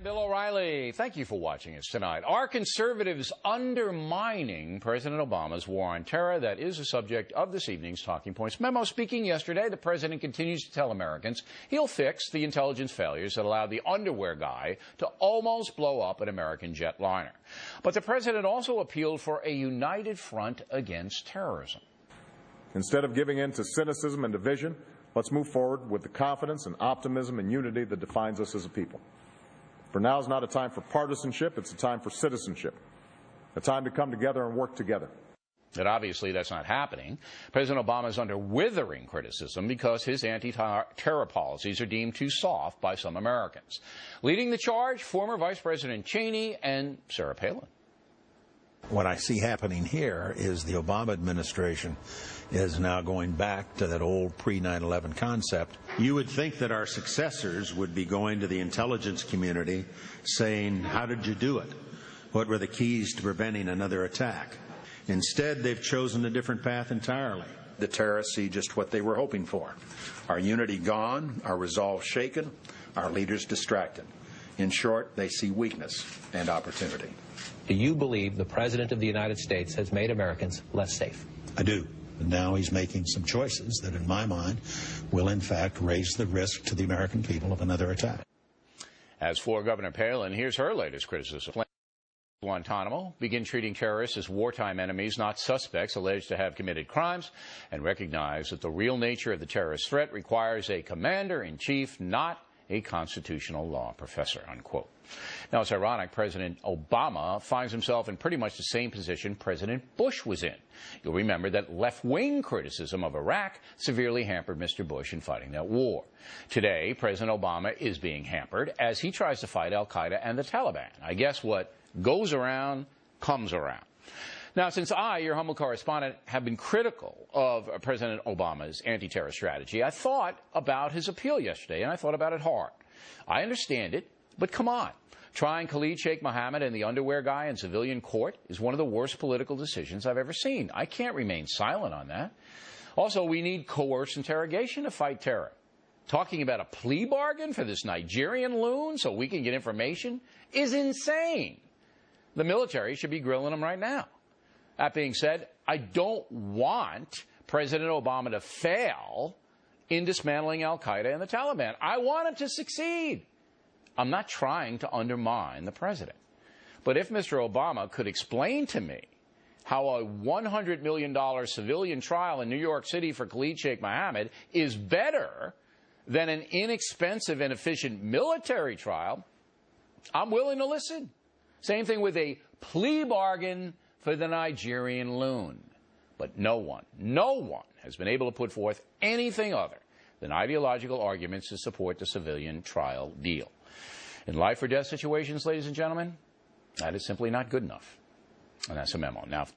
Bill O'Reilly, thank you for watching us tonight. Are conservatives undermining President Obama's war on terror? That is the subject of this evening's Talking Points memo. Speaking yesterday, the president continues to tell Americans he'll fix the intelligence failures that allowed the underwear guy to almost blow up an American jetliner. But the president also appealed for a united front against terrorism. Instead of giving in to cynicism and division, let's move forward with the confidence and optimism and unity that defines us as a people. For now is not a time for partisanship, it's a time for citizenship, a time to come together and work together. But obviously that's not happening. President Obama is under withering criticism because his anti-terror policies are deemed too soft by some Americans. Leading the charge, former Vice President Cheney and Sarah Palin. What I see happening here is the Obama administration is now going back to that old pre-9/11 concept. You would think that our successors would be going to the intelligence community saying, how did you do it? What were the keys to preventing another attack? Instead, they've chosen a different path entirely. The terrorists see just what they were hoping for. Our unity gone, our resolve shaken, our leaders distracted. In short, they see weakness and opportunity. Do you believe the President of the United States has made Americans less safe? I do. And now he's making some choices that, in my mind, will in fact raise the risk to the American people of another attack. As for Governor Palin, here's her latest criticism. Guantanamo, begin treating terrorists as wartime enemies, not suspects alleged to have committed crimes, and recognize that the real nature of the terrorist threat requires a commander-in-chief, not a constitutional law professor, unquote. Now, it's ironic President Obama finds himself in pretty much the same position President Bush was in. You'll remember that left-wing criticism of Iraq severely hampered Mr. Bush in fighting that war. Today, President Obama is being hampered as he tries to fight al-Qaeda and the Taliban. I guess what goes around comes around. Now, since I, your humble correspondent, have been critical of President Obama's anti-terror strategy, I thought about his appeal yesterday, and I thought about it hard. I understand it, but come on. Trying Khalid Sheikh Mohammed and the underwear guy in civilian court is one of the worst political decisions I've ever seen. I can't remain silent on that. Also, we need coerced interrogation to fight terror. Talking about a plea bargain for this Nigerian loon so we can get information is insane. The military should be grilling him right now. That being said, I don't want President Obama to fail in dismantling al-Qaeda and the Taliban. I want him to succeed. I'm not trying to undermine the president. But if Mr. Obama could explain to me how a $100 million civilian trial in New York City for Khalid Sheikh Mohammed is better than an inexpensive and efficient military trial, I'm willing to listen. Same thing with a plea bargain for the Nigerian loon. But no one has been able to put forth anything other than ideological arguments to support the civilian trial deal. In life or death situations, ladies and gentlemen, that is simply not good enough. And that's a memo. Now,